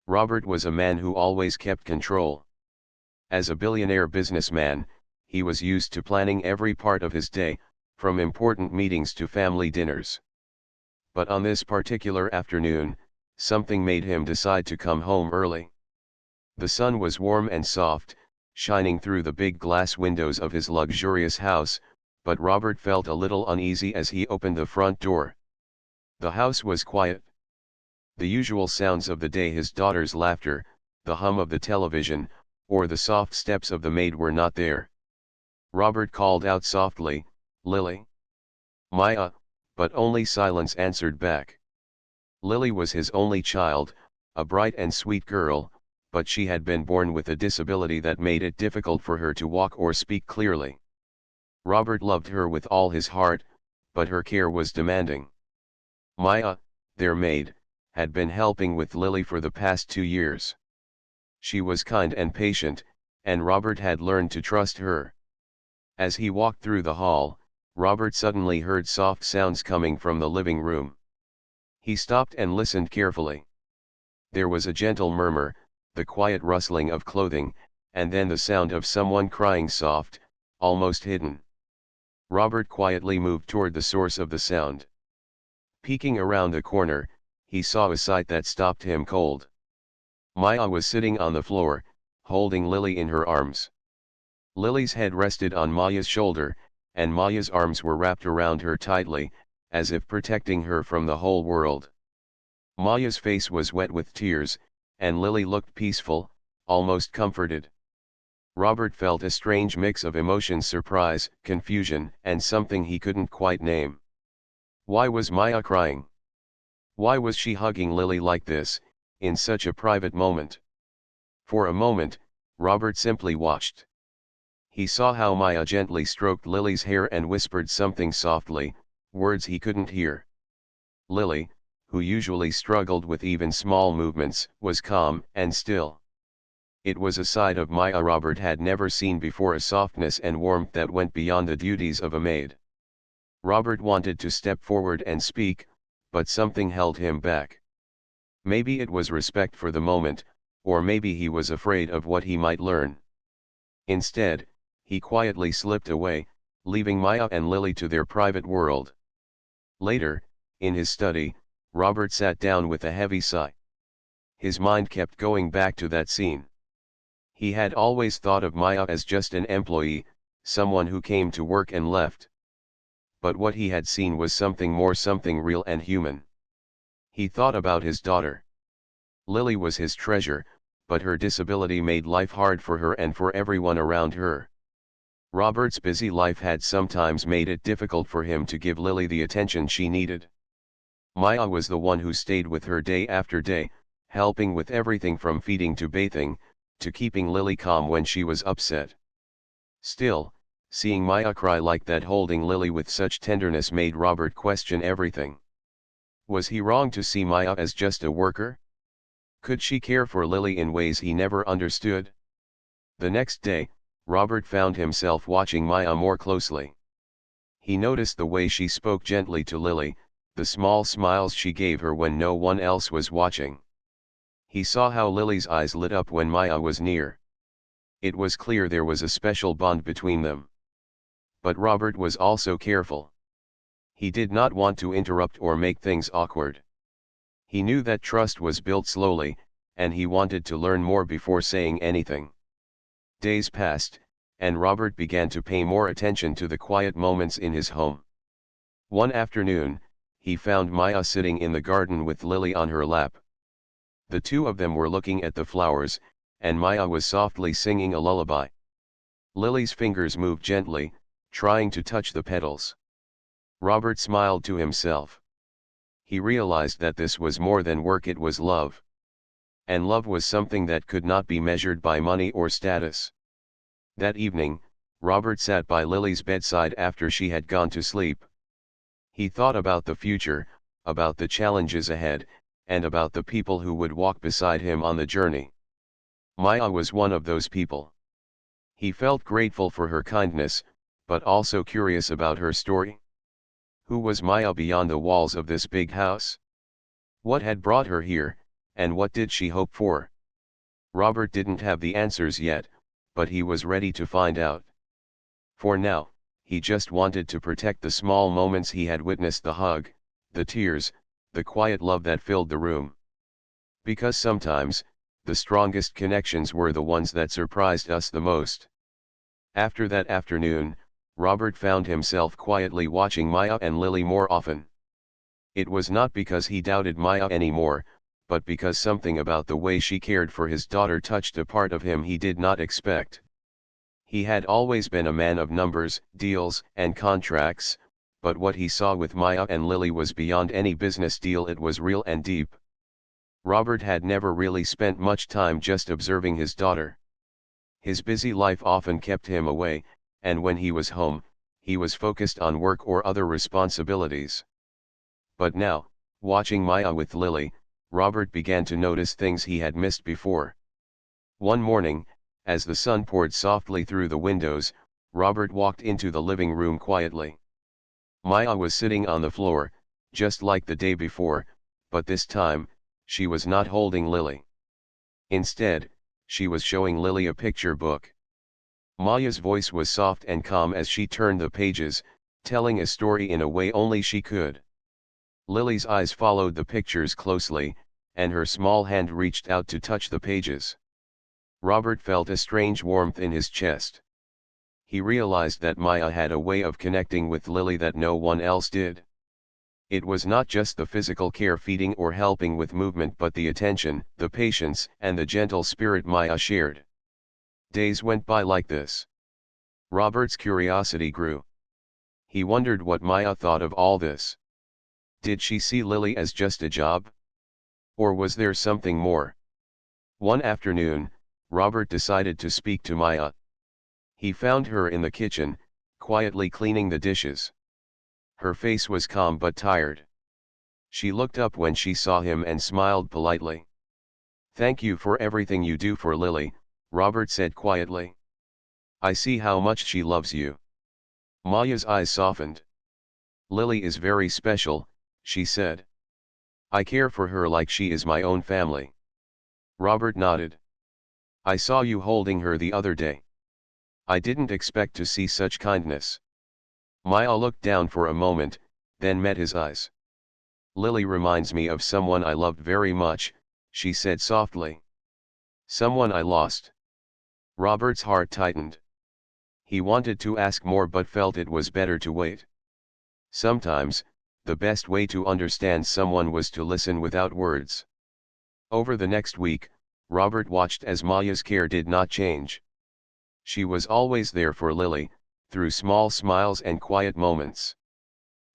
Robert was a man who always kept control. As a billionaire businessman, he was used to planning every part of his day, from important meetings to family dinners. But on this particular afternoon, something made him decide to come home early. The sun was warm and soft, shining through the big glass windows of his luxurious house, but Robert felt a little uneasy as he opened the front door. The house was quiet. The usual sounds of the day, his daughter's laughter, the hum of the television, or the soft steps of the maid, were not there. Robert called out softly, "Lily." "Maya," but only silence answered back. Lily was his only child, a bright and sweet girl, but she had been born with a disability that made it difficult for her to walk or speak clearly. Robert loved her with all his heart, but her care was demanding. Maya, their maid, had been helping with Lily for the past 2 years. She was kind and patient, and Robert had learned to trust her. As he walked through the hall, Robert suddenly heard soft sounds coming from the living room. He stopped and listened carefully. There was a gentle murmur, the quiet rustling of clothing, and then the sound of someone crying, soft, almost hidden. Robert quietly moved toward the source of the sound. Peeking around the corner, he saw a sight that stopped him cold. Maya was sitting on the floor, holding Lily in her arms. Lily's head rested on Maya's shoulder, and Maya's arms were wrapped around her tightly, as if protecting her from the whole world. Maya's face was wet with tears, and Lily looked peaceful, almost comforted. Robert felt a strange mix of emotions: surprise, confusion, and something he couldn't quite name. Why was Maya crying? Why was she hugging Lily like this, in such a private moment? For a moment, Robert simply watched. He saw how Maya gently stroked Lily's hair and whispered something softly, words he couldn't hear. Lily, who usually struggled with even small movements, was calm and still. It was a side of Maya Robert had never seen before, a softness and warmth that went beyond the duties of a maid. Robert wanted to step forward and speak, but something held him back. Maybe it was respect for the moment, or maybe he was afraid of what he might learn. Instead, he quietly slipped away, leaving Maya and Lily to their private world. Later, in his study, Robert sat down with a heavy sigh. His mind kept going back to that scene. He had always thought of Maya as just an employee, someone who came to work and left. But what he had seen was something more, something real and human. He thought about his daughter. Lily was his treasure, but her disability made life hard for her and for everyone around her. Robert's busy life had sometimes made it difficult for him to give Lily the attention she needed. Maya was the one who stayed with her day after day, helping with everything from feeding to bathing, to keeping Lily calm when she was upset. Still, seeing Maya cry like that, holding Lily with such tenderness, made Robert question everything. Was he wrong to see Maya as just a worker? Could she care for Lily in ways he never understood? The next day, Robert found himself watching Maya more closely. He noticed the way she spoke gently to Lily, the small smiles she gave her when no one else was watching. He saw how Lily's eyes lit up when Maya was near. It was clear there was a special bond between them. But Robert was also careful. He did not want to interrupt or make things awkward. He knew that trust was built slowly, and he wanted to learn more before saying anything. Days passed, and Robert began to pay more attention to the quiet moments in his home. One afternoon, he found Maya sitting in the garden with Lily on her lap. The two of them were looking at the flowers, and Maya was softly singing a lullaby. Lily's fingers moved gently, trying to touch the petals. Robert smiled to himself. He realized that this was more than work, it was love. And love was something that could not be measured by money or status. That evening, Robert sat by Lily's bedside after she had gone to sleep. He thought about the future, about the challenges ahead, and about the people who would walk beside him on the journey. Maya was one of those people. He felt grateful for her kindness, but also curious about her story. Who was Maya beyond the walls of this big house? What had brought her here, And what did she hope for? Robert didn't have the answers yet, but he was ready to find out. For now, he just wanted to protect the small moments he had witnessed: the hug, the tears, the quiet love that filled the room. Because sometimes, the strongest connections were the ones that surprised us the most. After that afternoon, Robert found himself quietly watching Maya and Lily more often. It was not because he doubted Maya anymore, but because something about the way she cared for his daughter touched a part of him he did not expect. He had always been a man of numbers, deals, and contracts, but what he saw with Maya and Lily was beyond any business deal. It was real and deep. Robert had never really spent much time just observing his daughter. His busy life often kept him away, and when he was home, he was focused on work or other responsibilities. But now, watching Maya with Lily, Robert began to notice things he had missed before. One morning, as the sun poured softly through the windows, Robert walked into the living room quietly. Maya was sitting on the floor, just like the day before, but this time, she was not holding Lily. Instead, she was showing Lily a picture book. Maya's voice was soft and calm as she turned the pages, telling a story in a way only she could. Lily's eyes followed the pictures closely, and her small hand reached out to touch the pages. Robert felt a strange warmth in his chest. He realized that Maya had a way of connecting with Lily that no one else did. It was not just the physical care, feeding or helping with movement, but the attention, the patience, and the gentle spirit Maya shared. Days went by like this. Robert's curiosity grew. He wondered what Maya thought of all this. Did she see Lily as just a job? Or was there something more? One afternoon, Robert decided to speak to Maya. He found her in the kitchen, quietly cleaning the dishes. Her face was calm but tired. She looked up when she saw him and smiled politely. "Thank you for everything you do for Lily," Robert said quietly. "I see how much she loves you." Maya's eyes softened. "Lily is very special," she said. "I care for her like she is my own family." Robert nodded. "I saw you holding her the other day. I didn't expect to see such kindness." Maya looked down for a moment, then met his eyes. "Lily reminds me of someone I loved very much," she said softly. "Someone I lost." Robert's heart tightened. He wanted to ask more but felt it was better to wait. Sometimes, the best way to understand someone was to listen without words. Over the next week, Robert watched as Maya's care did not change. She was always there for Lily, through small smiles and quiet moments.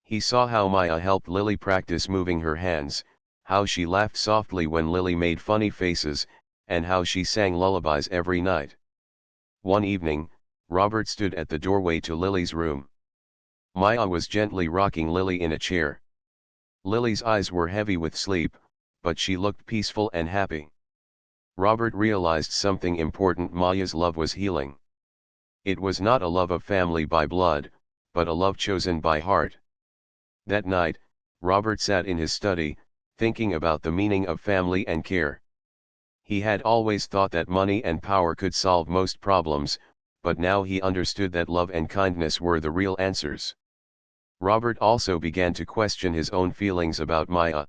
He saw how Maya helped Lily practice moving her hands, how she laughed softly when Lily made funny faces, and how she sang lullabies every night. One evening, Robert stood at the doorway to Lily's room. Maya was gently rocking Lily in a chair. Lily's eyes were heavy with sleep, but she looked peaceful and happy. Robert realized something important: Maya's love was healing. It was not a love of family by blood, but a love chosen by heart. That night, Robert sat in his study, thinking about the meaning of family and care. He had always thought that money and power could solve most problems, but now he understood that love and kindness were the real answers. Robert also began to question his own feelings about Maya.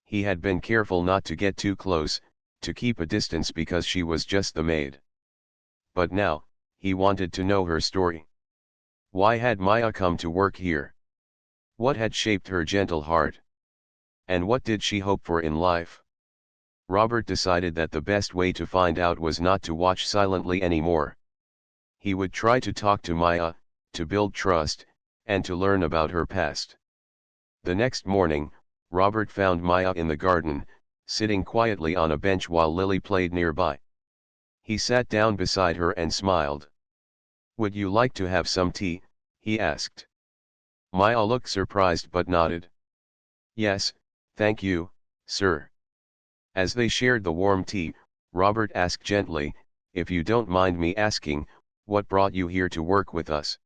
He had been careful not to get too close, to keep a distance because she was just the maid. But now, he wanted to know her story. Why had Maya come to work here? What had shaped her gentle heart? And what did she hope for in life? Robert decided that the best way to find out was not to watch silently anymore. He would try to talk to Maya, to build trust, and to learn about her past. The next morning, Robert found Maya in the garden, sitting quietly on a bench while Lily played nearby. He sat down beside her and smiled. "Would you like to have some tea?" he asked. Maya looked surprised but nodded. "Yes, thank you, sir." As they shared the warm tea, Robert asked gently, "If you don't mind me asking, what brought you here to work with us?"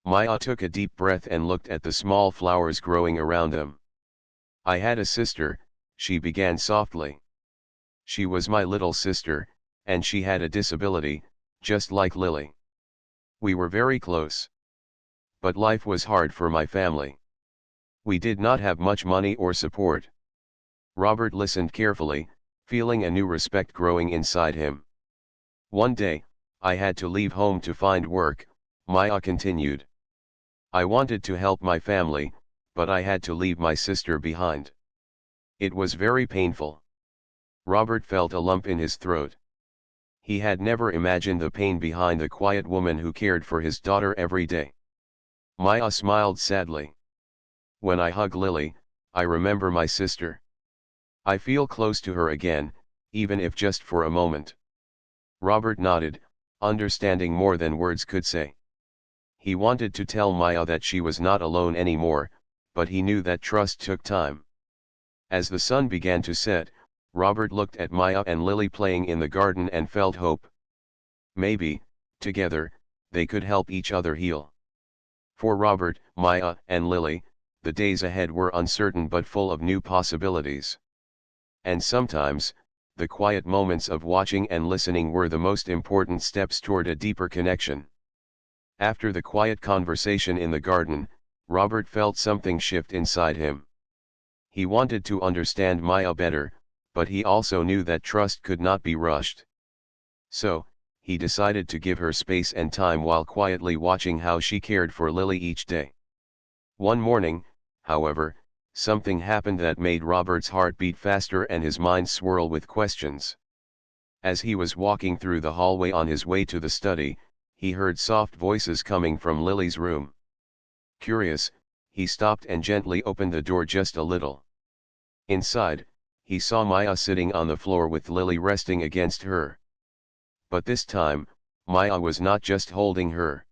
Maya took a deep breath and looked at the small flowers growing around them. "I had a sister," she began softly. She was my little sister, and she had a disability, just like Lily. We were very close. But life was hard for my family. We did not have much money or support. Robert listened carefully, feeling a new respect growing inside him. One day, I had to leave home to find work, Maya continued. I wanted to help my family, but I had to leave my sister behind. It was very painful. Robert felt a lump in his throat. He had never imagined the pain behind the quiet woman who cared for his daughter every day. Maya smiled sadly. When I hug Lily, I remember my sister. I feel close to her again, even if just for a moment. Robert nodded, understanding more than words could say. He wanted to tell Maya that she was not alone anymore, but he knew that trust took time. As the sun began to set, Robert looked at Maya and Lily playing in the garden and felt hope. Maybe, together, they could help each other heal. For Robert, Maya, and Lily, the days ahead were uncertain but full of new possibilities. And sometimes, the quiet moments of watching and listening were the most important steps toward a deeper connection. After the quiet conversation in the garden, Robert felt something shift inside him. He wanted to understand Maya better, but he also knew that trust could not be rushed. So, he decided to give her space and time while quietly watching how she cared for Lily each day. One morning, however, something happened that made Robert's heart beat faster and his mind swirl with questions. As he was walking through the hallway on his way to the study, he heard soft voices coming from Lily's room. Curious, he stopped and gently opened the door just a little. Inside, he saw Maya sitting on the floor with Lily resting against her. But this time, Maya was not just holding her.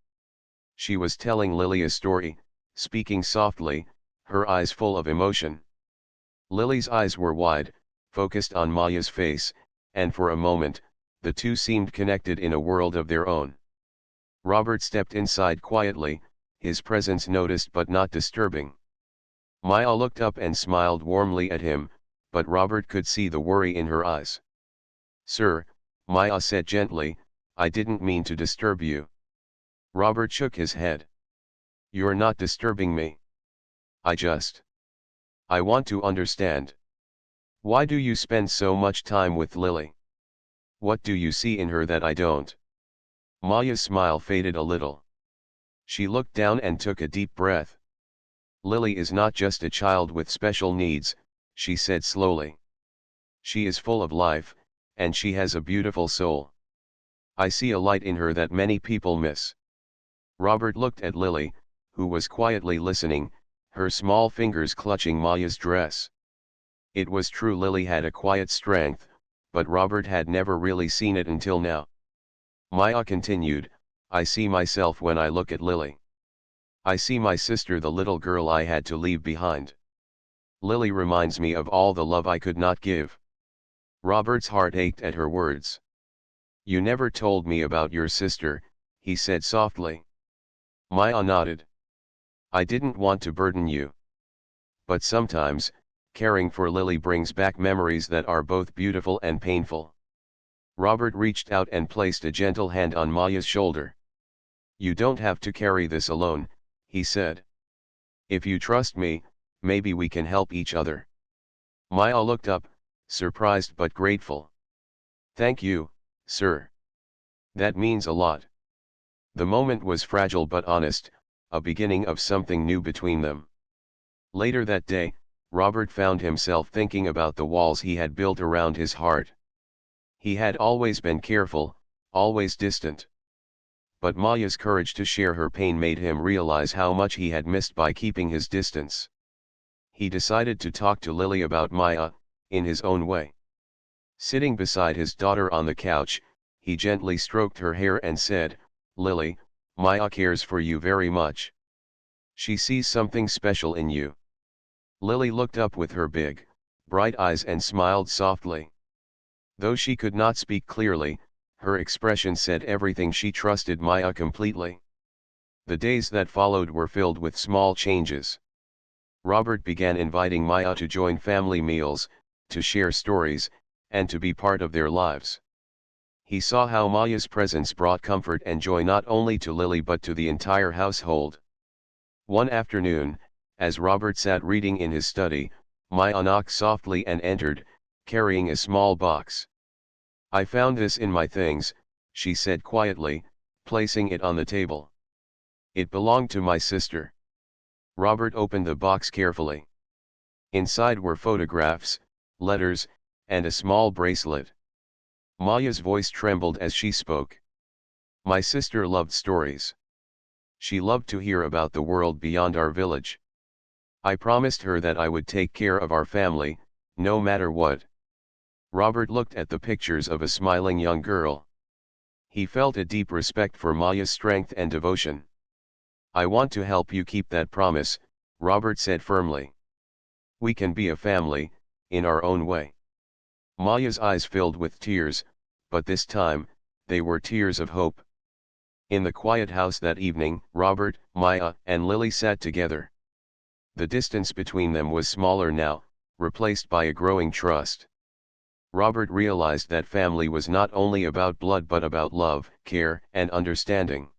She was telling Lily a story, speaking softly, her eyes full of emotion. Lily's eyes were wide, focused on Maya's face, and for a moment, the two seemed connected in a world of their own. Robert stepped inside quietly, his presence noticed but not disturbing. Maya looked up and smiled warmly at him, but Robert could see the worry in her eyes. "Sir," Maya said gently, "I didn't mean to disturb you." Robert shook his head. "You're not disturbing me. I want to understand. Why do you spend so much time with Lily? What do you see in her that I don't?" Maya's smile faded a little. She looked down and took a deep breath. "Lily is not just a child with special needs," she said slowly. "She is full of life, and she has a beautiful soul. I see a light in her that many people miss." Robert looked at Lily, who was quietly listening, her small fingers clutching Maya's dress. It was true Lily had a quiet strength, but Robert had never really seen it until now. Maya continued, "I see myself when I look at Lily. I see my sister, the little girl I had to leave behind. Lily reminds me of all the love I could not give." Robert's heart ached at her words. "You never told me about your sister," he said softly. Maya nodded. "I didn't want to burden you. But sometimes, caring for Lily brings back memories that are both beautiful and painful." Robert reached out and placed a gentle hand on Maya's shoulder. "You don't have to carry this alone," he said. "If you trust me, maybe we can help each other." Maya looked up, surprised but grateful. "Thank you, sir. That means a lot." The moment was fragile but honest, a beginning of something new between them. Later that day, Robert found himself thinking about the walls he had built around his heart. He had always been careful, always distant. But Maya's courage to share her pain made him realize how much he had missed by keeping his distance. He decided to talk to Lily about Maya, in his own way. Sitting beside his daughter on the couch, he gently stroked her hair and said, "Lily, Maya cares for you very much. She sees something special in you." Lily looked up with her big, bright eyes and smiled softly. Though she could not speak clearly, her expression said everything. She trusted Maya completely. The days that followed were filled with small changes. Robert began inviting Maya to join family meals, to share stories, and to be part of their lives. He saw how Maya's presence brought comfort and joy not only to Lily but to the entire household. One afternoon, as Robert sat reading in his study, Maya knocked softly and entered, carrying a small box. "I found this in my things," she said quietly, placing it on the table. "It belonged to my sister." Robert opened the box carefully. Inside were photographs, letters, and a small bracelet. Maya's voice trembled as she spoke. "My sister loved stories. She loved to hear about the world beyond our village. I promised her that I would take care of our family, no matter what." Robert looked at the pictures of a smiling young girl. He felt a deep respect for Maya's strength and devotion. "I want to help you keep that promise," Robert said firmly. "We can be a family, in our own way." Maya's eyes filled with tears, but this time, they were tears of hope. In the quiet house that evening, Robert, Maya, and Lily sat together. The distance between them was smaller now, replaced by a growing trust. Robert realized that family was not only about blood but about love, care, and understanding.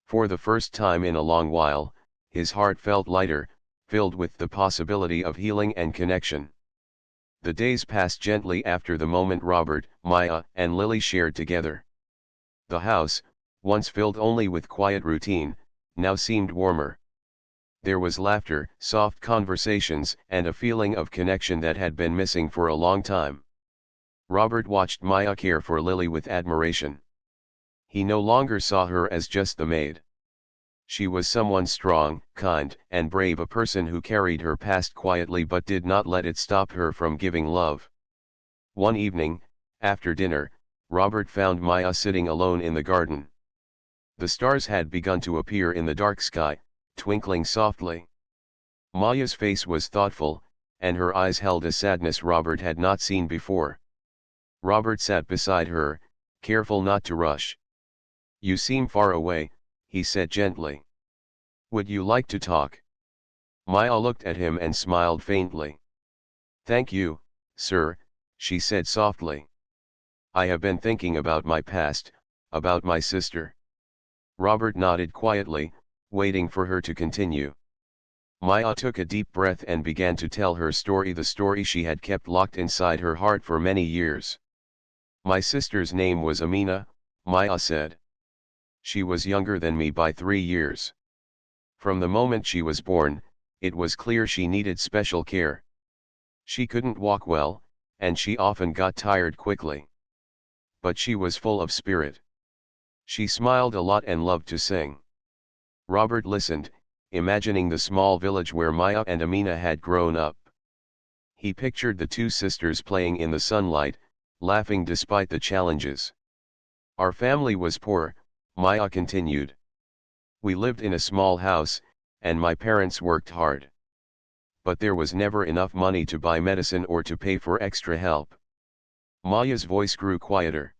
For the first time in a long while, his heart felt lighter, filled with the possibility of healing and connection. The days passed gently after the moment Robert, Maya, and Lily shared together. The house, once filled only with quiet routine, now seemed warmer. There was laughter, soft conversations, and a feeling of connection that had been missing for a long time. Robert watched Maya care for Lily with admiration. He no longer saw her as just the maid. She was someone strong, kind, and brave, a person who carried her past quietly but did not let it stop her from giving love. One evening, after dinner, Robert found Maya sitting alone in the garden. The stars had begun to appear in the dark sky, twinkling softly. Maya's face was thoughtful, and her eyes held a sadness Robert had not seen before. Robert sat beside her, careful not to rush. "You seem far away," he said gently. "Would you like to talk?" Maya looked at him and smiled faintly. "Thank you, sir," she said softly. "I have been thinking about my past, about my sister." Robert nodded quietly, waiting for her to continue. Maya took a deep breath and began to tell her story, the story she had kept locked inside her heart for many years. "My sister's name was Amina," Maya said. "She was younger than me by 3 years. From the moment she was born, it was clear she needed special care. She couldn't walk well, and she often got tired quickly. But she was full of spirit. She smiled a lot and loved to sing." Robert listened, imagining the small village where Maya and Amina had grown up. He pictured the two sisters playing in the sunlight, laughing despite the challenges. "Our family was poor," Maya continued. "We lived in a small house, and my parents worked hard. But there was never enough money to buy medicine or to pay for extra help." Maya's voice grew quieter.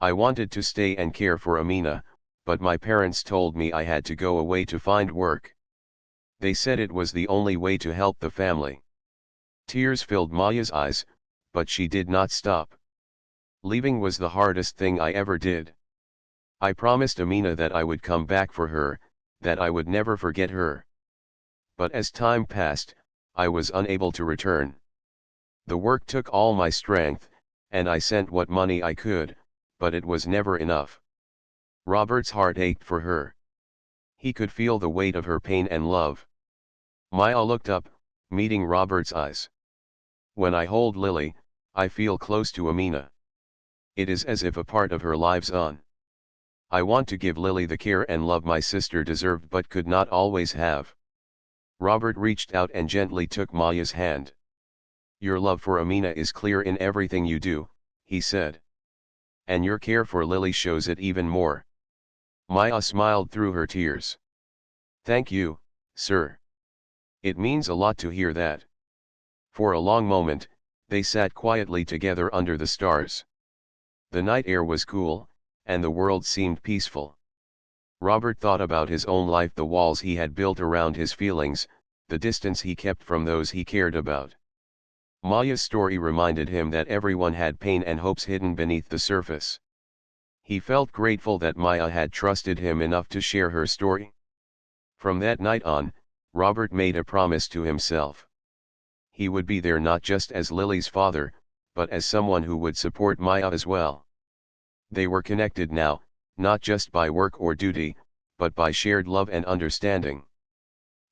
"I wanted to stay and care for Amina, but my parents told me I had to go away to find work. They said it was the only way to help the family." Tears filled Maya's eyes, but she did not stop. "Leaving was the hardest thing I ever did. I promised Amina that I would come back for her, that I would never forget her. But as time passed, I was unable to return. The work took all my strength, and I sent what money I could, but it was never enough." Robert's heart ached for her. He could feel the weight of her pain and love. Maya looked up, meeting Robert's eyes. "When I hold Lily, I feel close to Amina. It is as if a part of her lives on. I want to give Lily the care and love my sister deserved but could not always have." Robert reached out and gently took Maya's hand. "Your love for Amina is clear in everything you do," he said. "And your care for Lily shows it even more." Maya smiled through her tears. "Thank you, sir. It means a lot to hear that." For a long moment, they sat quietly together under the stars. The night air was cool, and the world seemed peaceful. Robert thought about his own life, the walls he had built around his feelings, the distance he kept from those he cared about. Maya's story reminded him that everyone had pain and hopes hidden beneath the surface. He felt grateful that Maya had trusted him enough to share her story. From that night on, Robert made a promise to himself. He would be there not just as Lily's father, but as someone who would support Maya as well. They were connected now, not just by work or duty, but by shared love and understanding.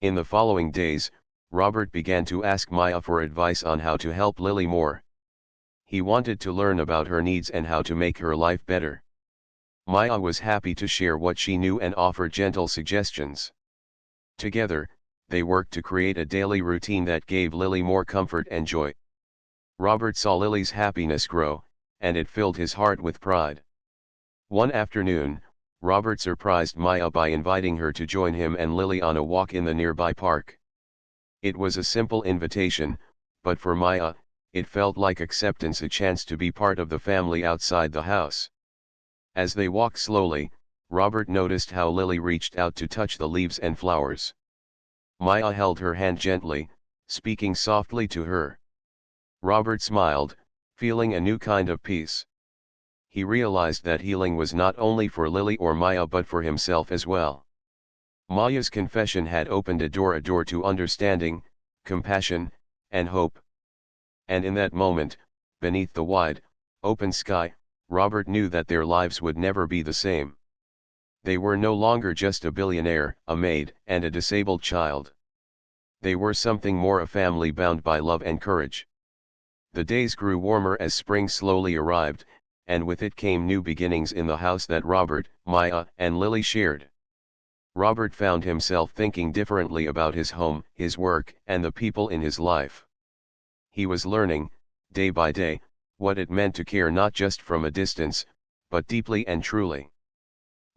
In the following days, Robert began to ask Maya for advice on how to help Lily more. He wanted to learn about her needs and how to make her life better. Maya was happy to share what she knew and offer gentle suggestions. Together, they worked to create a daily routine that gave Lily more comfort and joy. Robert saw Lily's happiness grow, and it filled his heart with pride. One afternoon, Robert surprised Maya by inviting her to join him and Lily on a walk in the nearby park. It was a simple invitation, but for Maya, it felt like acceptance, a chance to be part of the family outside the house. As they walked slowly, Robert noticed how Lily reached out to touch the leaves and flowers. Maya held her hand gently, speaking softly to her. Robert smiled, feeling a new kind of peace. He realized that healing was not only for Lily or Maya but for himself as well. Maya's confession had opened a door to understanding, compassion, and hope. And in that moment, beneath the wide, open sky, Robert knew that their lives would never be the same. They were no longer just a billionaire, a maid, and a disabled child. They were something more, a family bound by love and courage. The days grew warmer as spring slowly arrived, and with it came new beginnings in the house that Robert, Maya, and Lily shared. Robert found himself thinking differently about his home, his work, and the people in his life. He was learning, day by day, what it meant to care not just from a distance, but deeply and truly.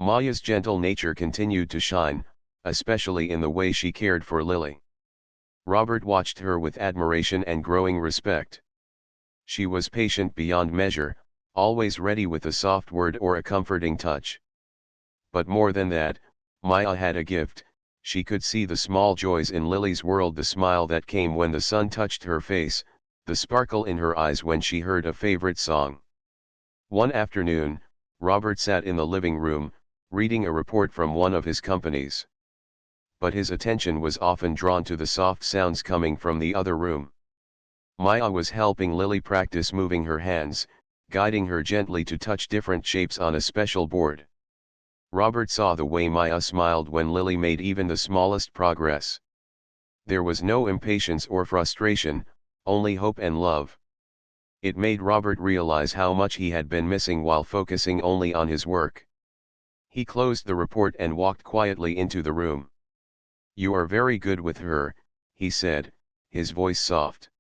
Maya's gentle nature continued to shine, especially in the way she cared for Lily. Robert watched her with admiration and growing respect. She was patient beyond measure, always ready with a soft word or a comforting touch. But more than that, Maya had a gift. She could see the small joys in Lily's world, the smile that came when the sun touched her face, the sparkle in her eyes when she heard a favorite song. One afternoon, Robert sat in the living room, reading a report from one of his companies. But his attention was often drawn to the soft sounds coming from the other room. Maya was helping Lily practice moving her hands, guiding her gently to touch different shapes on a special board. Robert saw the way Maya smiled when Lily made even the smallest progress. There was no impatience or frustration, only hope and love. It made Robert realize how much he had been missing while focusing only on his work. He closed the report and walked quietly into the room. "You are very good with her," he said, his voice soft.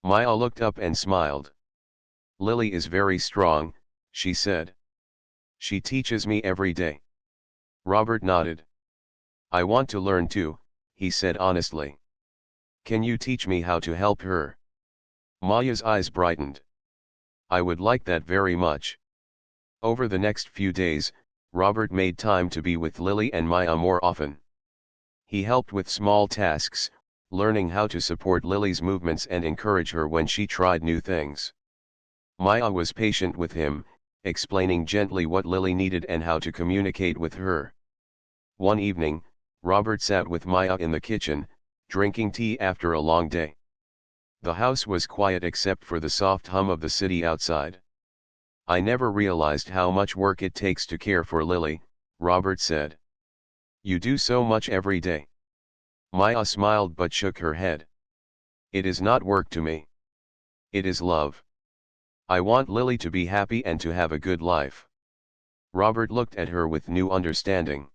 Maya looked up and smiled. "Lily is very strong," she said. "She teaches me every day." Robert nodded. "I want to learn too," he said honestly. "Can you teach me how to help her?" Maya's eyes brightened. "I would like that very much." Over the next few days, Robert made time to be with Lily and Maya more often. He helped with small tasks, learning how to support Lily's movements and encourage her when she tried new things. Maya was patient with him, explaining gently what Lily needed and how to communicate with her. One evening, Robert sat with Maya in the kitchen, drinking tea after a long day. The house was quiet except for the soft hum of the city outside. "I never realized how much work it takes to care for Lily," Robert said. "You do so much every day." Maya smiled but shook her head. "It is not work to me. It is love. I want Lily to be happy and to have a good life." Robert looked at her with new understanding.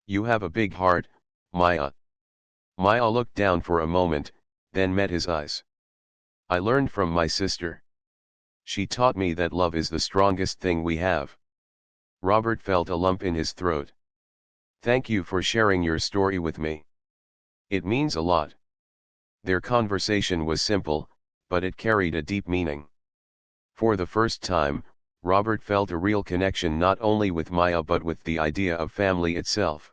"You have a big heart, Maya." Maya looked down for a moment, then met his eyes. "I learned from my sister. She taught me that love is the strongest thing we have." Robert felt a lump in his throat. "Thank you for sharing your story with me. It means a lot." Their conversation was simple, but it carried a deep meaning. For the first time, Robert felt a real connection not only with Maya but with the idea of family itself.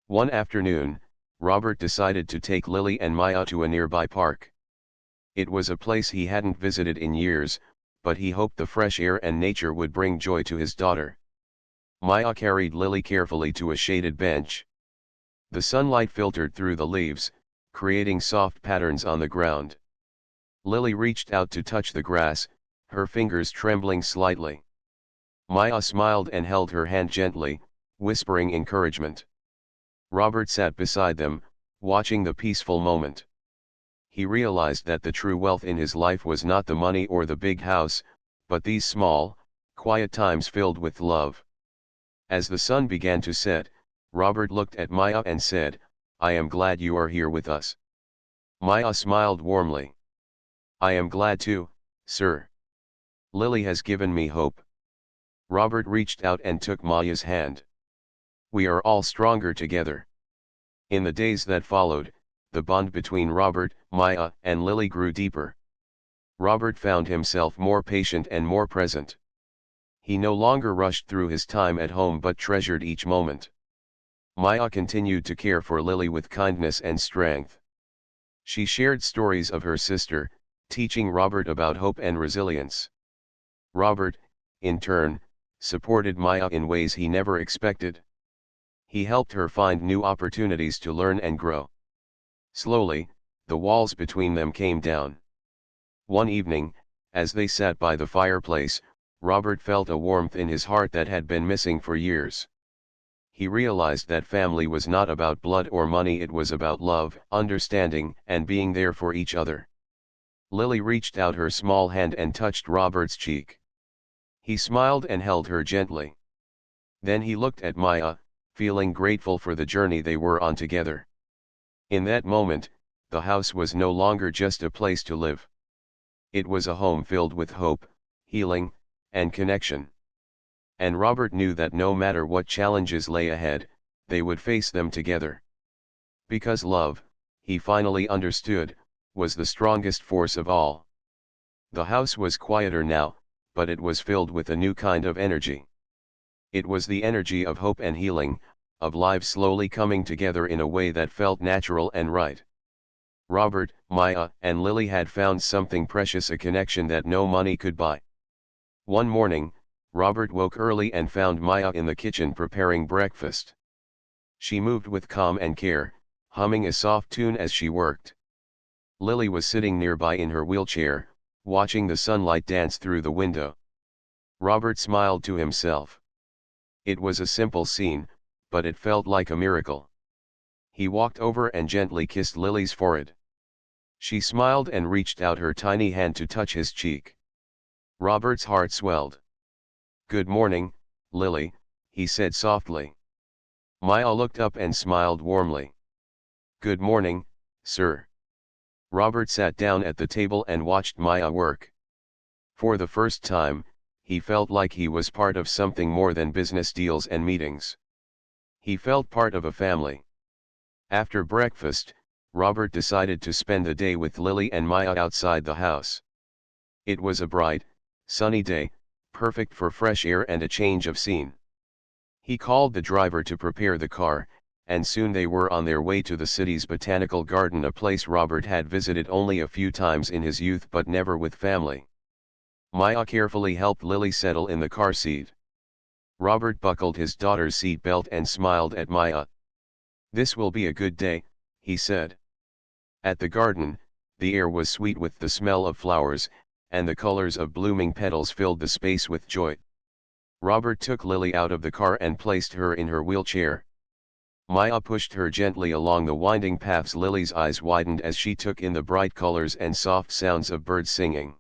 One afternoon, Robert decided to take Lily and Maya to a nearby park. It was a place he hadn't visited in years, but he hoped the fresh air and nature would bring joy to his daughter. Maya carried Lily carefully to a shaded bench. The sunlight filtered through the leaves, creating soft patterns on the ground. Lily reached out to touch the grass, her fingers trembling slightly. Maya smiled and held her hand gently, whispering encouragement. Robert sat beside them, watching the peaceful moment. He realized that the true wealth in his life was not the money or the big house, but these small, quiet times filled with love. As the sun began to set, Robert looked at Maya and said, "I am glad you are here with us." Maya smiled warmly. "I am glad too, sir. Lily has given me hope." Robert reached out and took Maya's hand. "We are all stronger together." In the days that followed, the bond between Robert, Maya, and Lily grew deeper. Robert found himself more patient and more present. He no longer rushed through his time at home but treasured each moment. Maya continued to care for Lily with kindness and strength. She shared stories of her sister, teaching Robert about hope and resilience. Robert, in turn, supported Maya in ways he never expected. He helped her find new opportunities to learn and grow. Slowly, the walls between them came down. One evening, as they sat by the fireplace, Robert felt a warmth in his heart that had been missing for years. He realized that family was not about blood or money, it was about love, understanding, and being there for each other. Lily reached out her small hand and touched Robert's cheek. He smiled and held her gently. Then he looked at Maya, feeling grateful for the journey they were on together. In that moment, the house was no longer just a place to live. It was a home filled with hope, healing, and connection. And Robert knew that no matter what challenges lay ahead, they would face them together. Because love, he finally understood, was the strongest force of all. The house was quieter now, but it was filled with a new kind of energy. It was the energy of hope and healing, of lives slowly coming together in a way that felt natural and right. Robert, Maya, and Lily had found something precious, a connection that no money could buy. One morning, Robert woke early and found Maya in the kitchen preparing breakfast. She moved with calm and care, humming a soft tune as she worked. Lily was sitting nearby in her wheelchair, watching the sunlight dance through the window. Robert smiled to himself. It was a simple scene, but it felt like a miracle. He walked over and gently kissed Lily's forehead. She smiled and reached out her tiny hand to touch his cheek. Robert's heart swelled. "Good morning, Lily," he said softly. Maya looked up and smiled warmly. "Good morning, sir." Robert sat down at the table and watched Maya work. For the first time, he felt like he was part of something more than business deals and meetings. He felt part of a family. After breakfast, Robert decided to spend the day with Lily and Maya outside the house. It was a bright, sunny day, perfect for fresh air and a change of scene. He called the driver to prepare the car, and soon they were on their way to the city's botanical garden, a place Robert had visited only a few times in his youth but never with family. Maya carefully helped Lily settle in the car seat. Robert buckled his daughter's seat belt and smiled at Maya. "This will be a good day," he said. At the garden, the air was sweet with the smell of flowers, and the colors of blooming petals filled the space with joy. Robert took Lily out of the car and placed her in her wheelchair. Maya pushed her gently along the winding paths. Lily's eyes widened as she took in the bright colors and soft sounds of birds singing.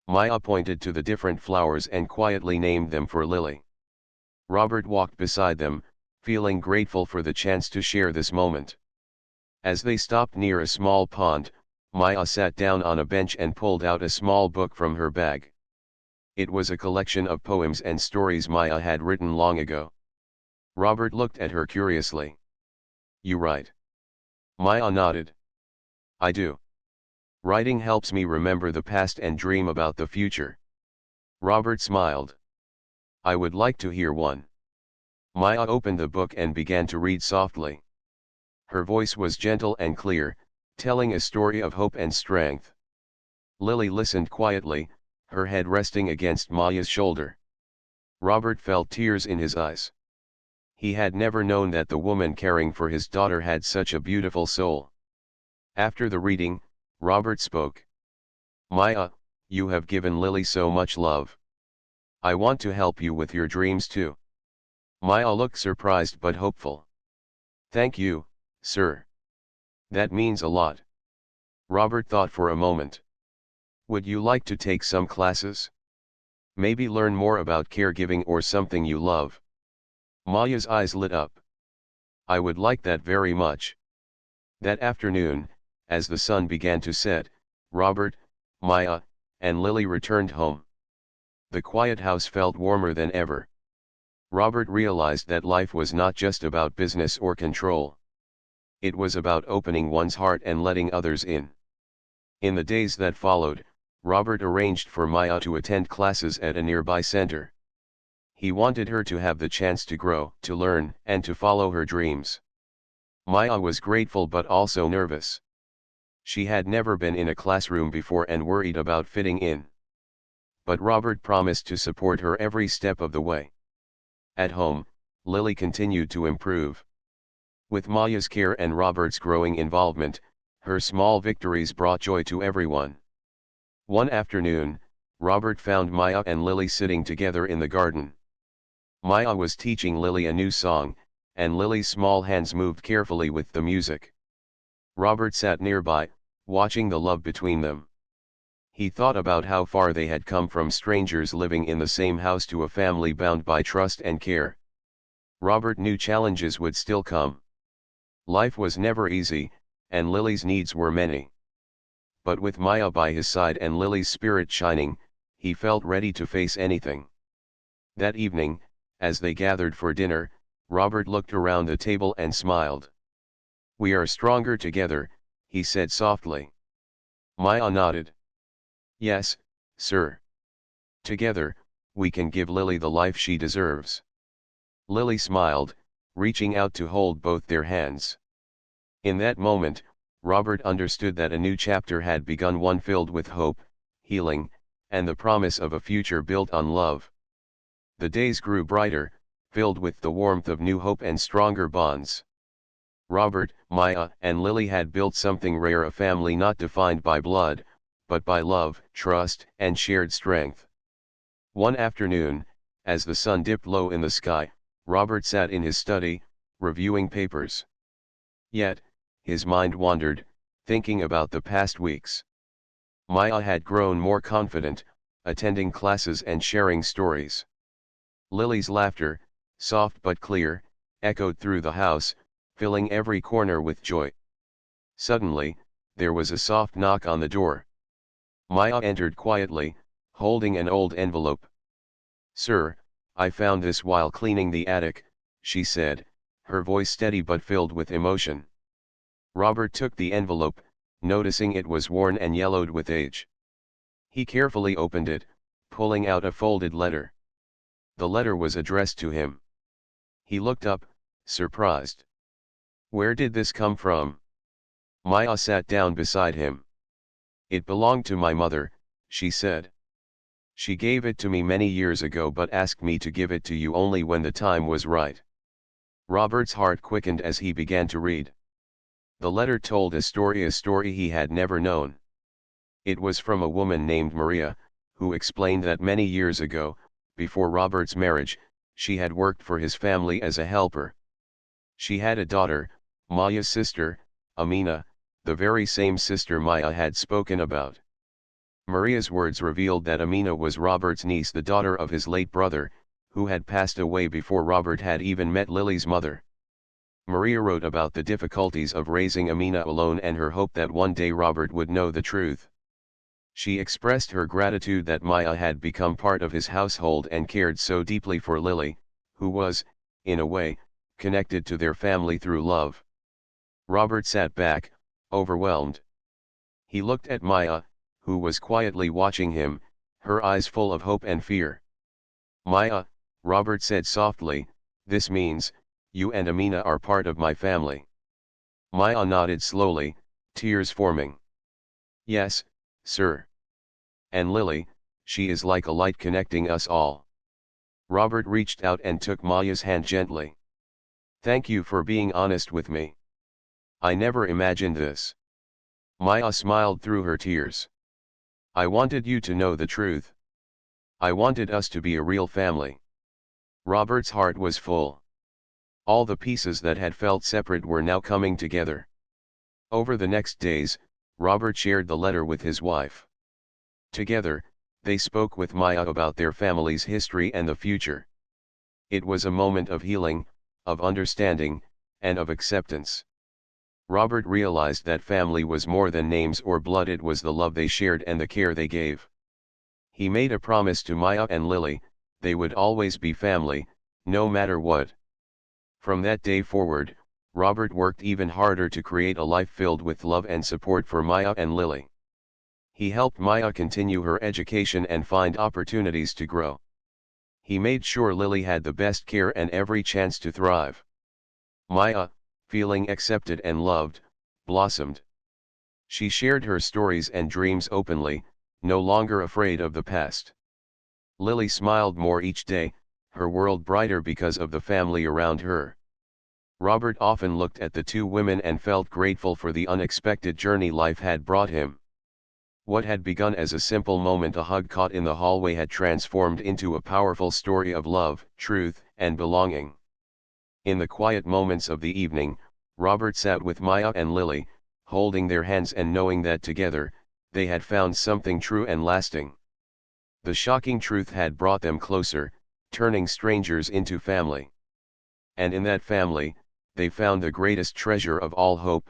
Maya pointed to the different flowers and quietly named them for Lily. Robert walked beside them, feeling grateful for the chance to share this moment. As they stopped near a small pond, Maya sat down on a bench and pulled out a small book from her bag. It was a collection of poems and stories Maya had written long ago. Robert looked at her curiously. "You write?" Maya nodded. "I do. Writing helps me remember the past and dream about the future." Robert smiled. "I would like to hear one." Maya opened the book and began to read softly. Her voice was gentle and clear, telling a story of hope and strength. Lily listened quietly, her head resting against Maya's shoulder. Robert felt tears in his eyes. He had never known that the woman caring for his daughter had such a beautiful soul. After the reading, Robert spoke. Maya, you have given Lily so much love. I want to help you with your dreams too. Maya looked surprised but hopeful. Thank you, sir. That means a lot. Robert thought for a moment. Would you like to take some classes? Maybe learn more about caregiving or something you love? Maya's eyes lit up. I would like that very much. That afternoon, as the sun began to set, Robert, Maya, and Lily returned home. The quiet house felt warmer than ever. Robert realized that life was not just about business or control. It was about opening one's heart and letting others in. In the days that followed, Robert arranged for Maya to attend classes at a nearby center. He wanted her to have the chance to grow, to learn, and to follow her dreams. Maya was grateful but also nervous. She had never been in a classroom before and worried about fitting in. But Robert promised to support her every step of the way. At home, Lily continued to improve. With Maya's care and Robert's growing involvement, her small victories brought joy to everyone. One afternoon, Robert found Maya and Lily sitting together in the garden. Maya was teaching Lily a new song, and Lily's small hands moved carefully with the music. Robert sat nearby, watching the love between them. He thought about how far they had come from strangers living in the same house to a family bound by trust and care. Robert knew challenges would still come. Life was never easy, and Lily's needs were many. But with Maya by his side and Lily's spirit shining, he felt ready to face anything. That evening, as they gathered for dinner, Robert looked around the table and smiled. We are stronger together, he said softly. Maya nodded. Yes, sir. Together, we can give Lily the life she deserves. Lily smiled, reaching out to hold both their hands. In that moment, Robert understood that a new chapter had begun, one filled with hope, healing, and the promise of a future built on love. The days grew brighter, filled with the warmth of new hope and stronger bonds. Robert, Maya, and Lily had built something rare, a family not defined by blood, but by love, trust, and shared strength. One afternoon, as the sun dipped low in the sky, Robert sat in his study, reviewing papers. Yet, his mind wandered, thinking about the past weeks. Maya had grown more confident, attending classes and sharing stories. Lily's laughter, soft but clear, echoed through the house, filling every corner with joy. Suddenly, there was a soft knock on the door. Maya entered quietly, holding an old envelope. Sir, I found this while cleaning the attic, she said, her voice steady but filled with emotion. Robert took the envelope, noticing it was worn and yellowed with age. He carefully opened it, pulling out a folded letter. The letter was addressed to him. He looked up, surprised. Where did this come from? Maya sat down beside him. It belonged to my mother, she said. She gave it to me many years ago but asked me to give it to you only when the time was right. Robert's heart quickened as he began to read. The letter told a story he had never known. It was from a woman named Maria, who explained that many years ago, before Robert's marriage, she had worked for his family as a helper. She had a daughter, Maya's sister, Amina, the very same sister Maya had spoken about. Maria's words revealed that Amina was Robert's niece, the daughter of his late brother, who had passed away before Robert had even met Lily's mother. Maria wrote about the difficulties of raising Amina alone and her hope that one day Robert would know the truth. She expressed her gratitude that Maya had become part of his household and cared so deeply for Lily, who was, in a way, connected to their family through love. Robert sat back, overwhelmed. He looked at Maya, who was quietly watching him, her eyes full of hope and fear. Maya, Robert said softly, this means, you and Amina are part of my family. Maya nodded slowly, tears forming. Yes, sir. And Lily, she is like a light connecting us all. Robert reached out and took Maya's hand gently. Thank you for being honest with me. I never imagined this. Maya smiled through her tears. I wanted you to know the truth. I wanted us to be a real family. Robert's heart was full. All the pieces that had felt separate were now coming together. Over the next days, Robert shared the letter with his wife. Together, they spoke with Maya about their family's history and the future. It was a moment of healing, of understanding, and of acceptance. Robert realized that family was more than names or blood, it was the love they shared and the care they gave. He made a promise to Maya and Lily, they would always be family, no matter what. From that day forward, Robert worked even harder to create a life filled with love and support for Maya and Lily. He helped Maya continue her education and find opportunities to grow. He made sure Lily had the best care and every chance to thrive. Maya, feeling accepted and loved, blossomed. She shared her stories and dreams openly, no longer afraid of the past. Lily smiled more each day, her world brighter because of the family around her. Robert often looked at the two women and felt grateful for the unexpected journey life had brought him. What had begun as a simple moment, a hug caught in the hallway, had transformed into a powerful story of love, truth, and belonging. In the quiet moments of the evening, Robert sat with Maya and Lily, holding their hands and knowing that together, they had found something true and lasting. The shocking truth had brought them closer, turning strangers into family. And in that family, they found the greatest treasure of all, hope.